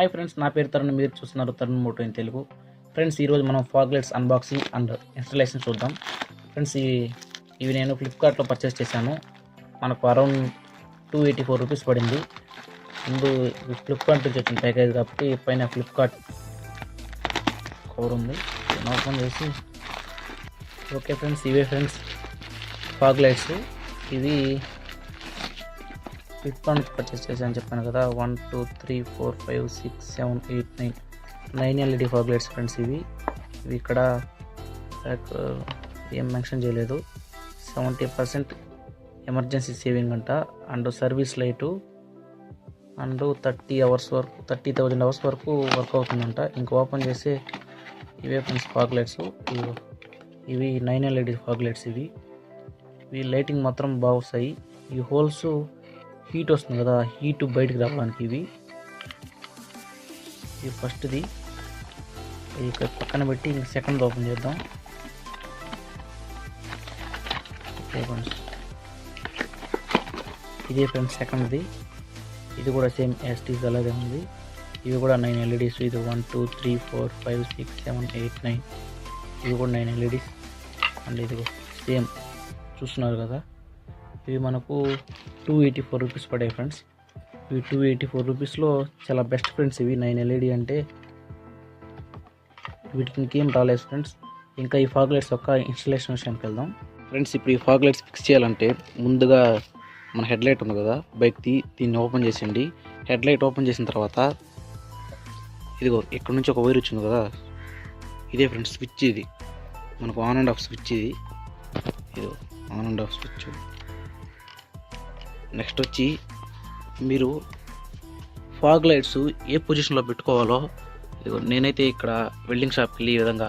Hi friends, నా పేరు తరుణ్. మీరు చూస్తున్నారు Tarun moto in Telugu. Friends, ఈరోజు మనం fog lights unboxing and installation చూద్దాం. ఫ్రెండ్స్, ఇవి నేను ఫ్లిప్కార్ట్లో పర్చేస్ చేశాను. మనకు అరౌండ్ 284 రూపీస్ పడింది. ముందు ఫ్లిప్కార్ట్ నుంచి వచ్చిన ప్యాకేజ్ కాబట్టి పైన ఫ్లిప్కార్ట్ కవర్ ఉంది. ఓపెన్ చేసి ఓకే ఫ్రెండ్స్, ఇవే ఫ్రెండ్స్ ఫాగ్ లైట్స్. ఇవి ఫ్లిప్కార్ట్ పర్చేస్ చేశాను చెప్పాను కదా. 1 2 3 4 5 6 7 8 9 ఎల్ఈడి ఫాగ్ లైట్స్ ఫ్రెండ్స్. ఇవి ఇక్కడ ఏం మెన్షన్ చేయలేదు. 70% ఎమర్జెన్సీ సేవింగ్ అంట, and service light, and 30,000 hours వరకు వర్క్ అవుతుందంట. ఇంకా ఓపెన్ చేసి ఇవే ఫ్రెండ్స్ ఫాగ్ లైట్స్. ఇవి 9 ఎల్ఈడి ఫాగ్ లైట్స్. ఇవి లైటింగ్ మాత్రం బాగా వస్తాయి. ఈ హోల్స్ హీట్ వస్తుంది కదా, హీట్ బయటికి రావడానికి ఇవి ఫస్ట్ది ఇక్కడ పక్కన పెట్టి ఇంక సెకండ్ ఓపెన్ చేద్దాం. ఓకే ఫ్రెండ్స్, ఇదే ఫ్రెండ్స్ సెకండ్ది. ఇది కూడా సేమ్ ఎస్టీస్ అలాగే ఉంది. ఇవి కూడా 9 ఎల్ఈడీస్. ఇది 1 2 3 4 5 6 7 8 9. ఇవి కూడా 9 ఎల్ఈడీస్. అండ్ ఇది సేమ్ చూస్తున్నారు కదా. ఇవి మనకు 284 రూపీస్ పడాయి ఫ్రెండ్స్. ఇవి 284 రూపీస్లో చాలా బెస్ట్ ఫ్రెండ్స్. ఇవి 9 ఎల్ఈడి అంటే వీటికి ఇంకేం రాలేదు ఫ్రెండ్స్. ఇంకా ఈ ఫాగ్ లైట్స్ యొక్క ఇన్స్టలేషన్ విషయానికి వెళ్దాం ఫ్రెండ్స్. ఇప్పుడు ఈ ఫాగ్ లైట్స్ ఫిక్స్ చేయాలంటే ముందుగా మన హెడ్ లైట్ ఉంది కదా బైక్ది, దీన్ని ఓపెన్ చేసిండి. హెడ్ లైట్ ఓపెన్ చేసిన తర్వాత ఇదిగో ఇక్కడ నుంచి ఒక వైర్ వచ్చింది కదా, ఇదే ఫ్రెండ్స్ స్విచ్. ఇది మనకు ఆన్ అండ్ ఆఫ్ స్విచ్. ఇది on and off switch. Next వచ్చి మీరు ఫాగ్ లైట్స్ ఏ పొజిషన్లో పెట్టుకోవాలో ఇదిగో నేనైతే ఇక్కడ వెల్డింగ్ షాప్కి వెళ్ళి ఈ విధంగా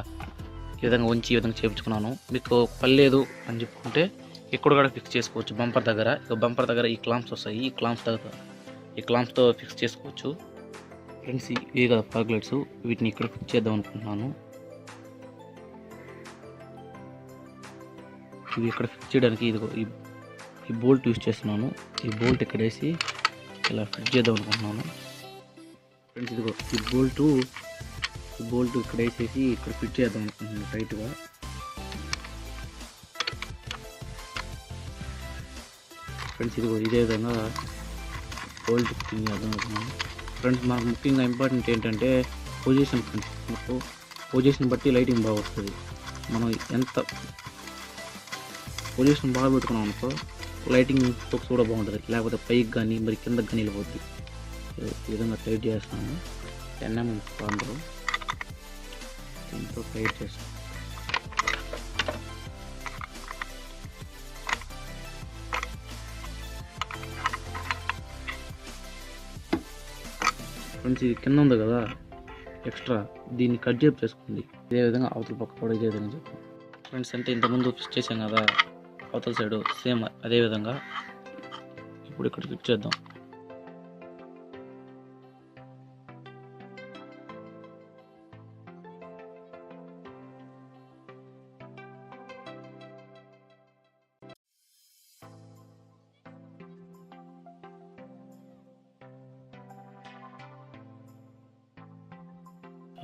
ఉంచి ఈ విధంగా చేయించుకున్నాను. మీకు పర్లేదు అని చెప్పుకుంటే ఇక్కడ కూడా ఫిక్స్ చేసుకోవచ్చు. బంపర్ దగ్గర ఈ క్లాంప్స్ వస్తాయి. ఈ క్లాంప్స్తో ఫిక్స్ చేసుకోవచ్చు ఫ్రెండ్స్. ఇవి కదా ఫాగ్ లైట్స్. వీటిని ఇక్కడ ఫిక్స్ చేద్దాం అనుకుంటున్నాను. ఇవి ఇక్కడ ఫిక్స్ చేయడానికి ఇదిగో ఈ బోల్ట్ యూజ్ చేస్తున్నాను. ఈ బోల్ట్ ఇక్కడ వేసి ఇలా ఫిట్ చేద్దాం అనుకుంటున్నాను ఫ్రెండ్స్. ఇదిగో ఈ బోల్ట్ ఇక్కడ వేసేసి ఇక్కడ ఫిట్ చేద్దాం అనుకుంటున్నాను టైట్గా. ఫ్రెండ్స్, ఇదిగో ఇదే విధంగా బోల్ట్ ఫిట్టింగ్ చేద్దాం అనుకుంటున్నాను ఫ్రెండ్స్. మనకు ముఖ్యంగా ఇంపార్టెంట్ ఏంటంటే పొజిషన్ ఫ్రెండ్స్. మనకు పొజిషన్ బట్టి లైటింగ్ బాగా వస్తుంది. మనం ఎంత పొజిషన్ బాగా పెట్టుకున్నాం అనుకో లైటింగ్ ఫోకస్ కూడా బాగుంటుంది. లేకపోతే పైకి కానీ మరి కిందకి కానీ వెళ్ళిపోద్ది. ఈ విధంగా టైట్ చేస్తాను. 10 mm కాండ్రు దీంతో టైట్ చేస్తాను. ఫ్రెండ్స్, ఇది కింద ఉంది కదా ఎక్స్ట్రా, దీన్ని కట్ చేసుకోండి. ఇదే విధంగా అవతల పక్క కూడా ఇదే విధంగా చెప్పాను ఫ్రెండ్స్. అంటే ఇంతకుముందు ఫిక్స్ చేసాం కదా అవతల సైడు, సేమ్ అదే విధంగా ఇప్పుడు ఇక్కడ ఫిక్స్ చేద్దాం.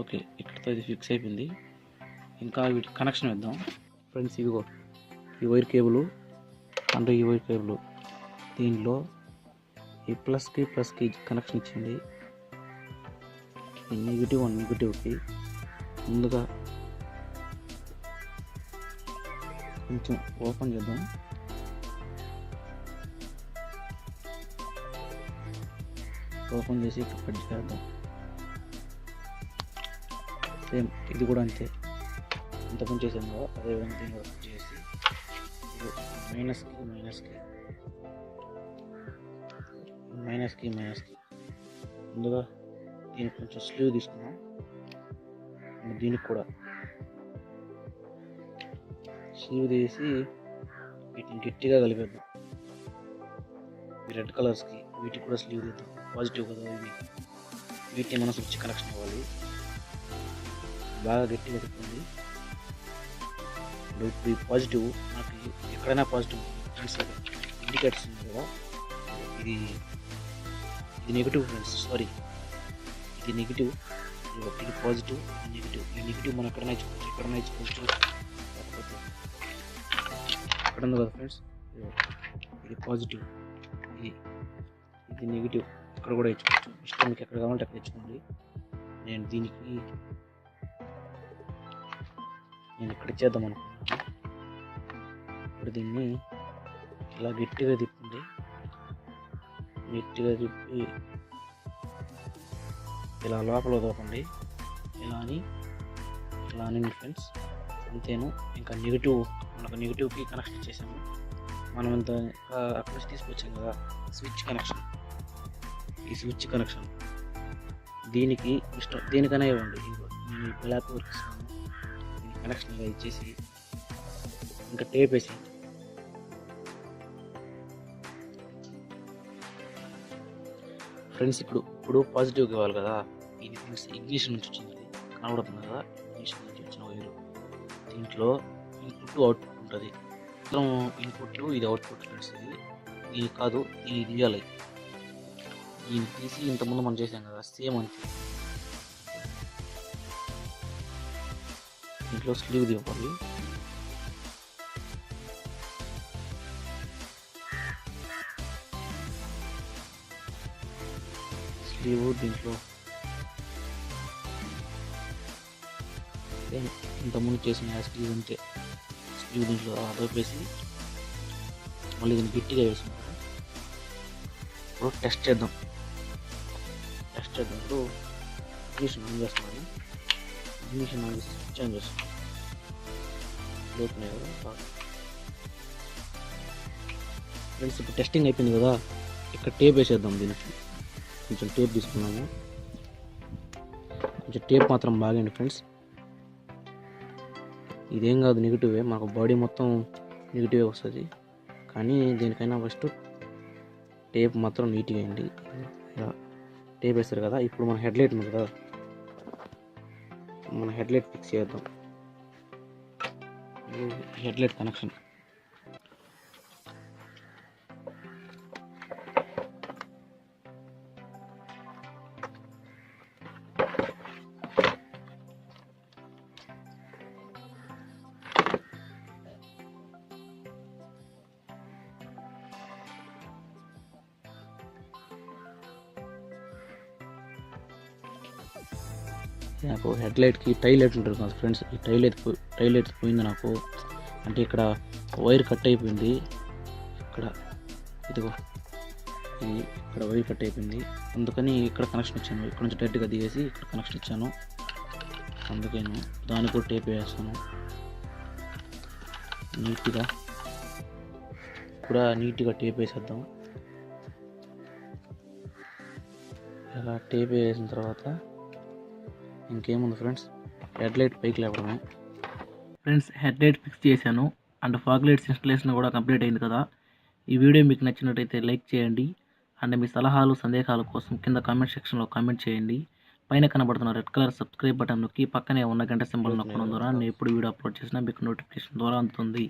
ఓకే, ఇక్కడతో ఇది ఫిక్స్ అయిపోయింది. ఇంకా వీటి కనెక్షన్ ఇద్దాం ఫ్రెండ్స్. ఇదిగో ఈ వైర్ కేబుల్ అండ్ ఈ వైర్ కేబుల్, దీనిలో ఈ ప్లస్కి కనెక్షన్ ఇచ్చింది. ఈ నెగిటివ్కి ముందుగా కొంచెం ఓపెన్ చేద్దాం. ఓపెన్ చేసి ఇక్కడ కట్ చేద్దాం. సేమ్ ఇది కూడా అంతే, ఇంతకుముందు చేసాం కదా అదేవిధంగా దీన్ని కూడా కట్ చేసి మైనస్కి ముందుగా దీనికి కొంచెం స్లీవ్ తీసుకున్నాం. దీనికి కూడా స్లీవ్ తీసి వీటిని గట్టిగా కలిపేద్దాం. ఈ రెడ్ కలర్స్కి వీటికి కూడా స్లీవ్ తీద్దాం. పాజిటివ్ కదా వీటిని మనం స్విచ్ కనెక్షన్ అవ్వాలి. బాగా గట్టిగా తిప్పండి. ఇప్పుడు పాజిటివ్ నాకు ఎక్కడైనా పాజిటివ్ ఫ్రెండ్స్ ఇండికేటర్స్ ఉంది కదా, ఇది నెగిటివ్ ఫ్రెండ్స్. సారీ, ఇది ఇది నెగిటివ్, ఇది పాజిటివ్, ఇది నెగిటివ్. ఈ నెగిటివ్ మనం ఎక్కడ నేర్చుకోవచ్చు, లేకపోతే ఇక్కడ ఉంది కదా ఫ్రెండ్స్, ఇది పాజిటివ్, ఇది నెగిటివ్, ఇక్కడ కూడా ఇచ్చుకోవచ్చు. ఇష్టం మీకు ఎక్కడ కావాలంటే అక్కడ ఇచ్చుకోండి. నేను ఇక్కడ ఇచ్చేద్దాం అనుకున్నాను. ఇప్పుడు దీన్ని ఇలా గట్టిగా తిప్పి ఇలా లోపల వదలకండి. ఇలా అని ఫ్రెండ్స్, అంతేను. ఇంకా మనకు నెగిటివ్కి కనెక్షన్ ఇచ్చేసాము. మనం ఇంత అక్కడ నుంచి తీసుకొచ్చాం కదా స్విచ్ కనెక్షన్, ఈ స్విచ్ కనెక్షన్ దీనికి ఇష్టం దేనికైనా ఇవ్వండి. నేను బ్లాక్ వర్క్ ఇస్తాను. దీని కనెక్షన్ ఇలా ఇచ్చేసి ఇంకా టేప్ వేసి ఫ్రెండ్స్, ఇప్పుడు పాజిటివ్గా ఇవ్వాలి కదా. ఇది ఫ్రెండ్స్ ఇగ్నిషన్ నుంచి వచ్చింది, కనబడుతుంది కదా, ఇగ్నిషన్ నుంచి వచ్చిన వైరు. దీంట్లో ఇన్పుట్ అవుట్పుట్ ఉంటుంది. ఇన్పుట్ ఇది అవుట్పుట్ ఫ్రెండ్స్. ఇది కాదు, ఇది తీయాలి. ఇది తీసి ఇంతకుముందు మనం చేసాం కదా సేమ్ అంతే. దీంట్లో స్లీవ్ తీయాలి. దీంట్లో ఇంతకుముందు చేసిన స్లీవ్ అంతే. స్లీవ్ దీంట్లో ఆపేసి మళ్ళీ దీన్ని గట్టిగా వేసుకుంటాం. ఇప్పుడు టెస్ట్ చేద్దాం. ఇప్పుడు ఇగ్నిషన్ ఆన్ చేస్తున్నాను. ఇగ్నిషన్ ఆన్ చేసి స్విచ్ ఆన్ చేస్తున్నాను. ఫ్రెండ్స్, ఇప్పుడు టెస్టింగ్ అయిపోయింది కదా, ఇక్కడ టేప్ వేసేద్దాం. దీనికి కొంచెం టేప్ తీసుకున్నాము. కొంచెం టేప్ మాత్రం బాగండి ఫ్రెండ్స్. ఇదేం కాదు, నెగిటివే, మనకు బాడీ మొత్తం నెగిటివే వస్తుంది. కానీ దీనికైనా ఫస్ట్ టేప్ మాత్రం నీట్గా వేయండి. ఇలా టేప్ వేస్తారు కదా. ఇప్పుడు మన హెడ్లైట్ ఉంది కదా, మన హెడ్లైట్ ఫిక్స్ చేద్దాం. హెడ్లైట్ కనెక్షన్ నాకు హెడ్లైట్కి టైలైట్ ఉంటుంది కదా ఫ్రెండ్స్. ఈ టైలైట్ పోయింది నాకు. అంటే ఇక్కడ వైర్ కట్ అయిపోయింది. ఇదిగో ఇక్కడ వైర్ కట్ అయిపోయింది. అందుకని ఇక్కడ కనెక్షన్ ఇచ్చాను. ఇక్కడ నుంచి డైరెక్ట్గా దిగేసి ఇక్కడ కనెక్షన్ ఇచ్చాను. అందుకేను దానికి కూడా టేప్ వేస్తాను నీట్గా. నీట్గా టేప్ వేసేద్దాం. ఇలా టేప్ వేసిన తర్వాత ఇంకేముంది ఫ్రెండ్స్, హెడ్లైట్ పైకి లేవడమే. ఫ్రెండ్స్, హెడ్లైట్ ఫిక్స్ చేశాను అండ్ ఫాగ్ లైట్స్ ఇన్స్టలేషన్ కూడా కంప్లీట్ అయింది కదా. ఈ వీడియో మీకు నచ్చినట్టయితే లైక్ చేయండి అండ్ మీ సలహాలు సందేహాల కోసం కింద కామెంట్ సెక్షన్లో కామెంట్ చేయండి. పైన కనబడుతున్న రెడ్ కలర్ సబ్స్క్రైబ్ బటన్ నొక్కి పక్కనే ఉన్న గంట సింబల్ నొక్కడం ద్వారా నేను ఎప్పుడు వీడియో అప్లోడ్ చేసినా మీకు నోటిఫికేషన్ ద్వారా అందుతుంది.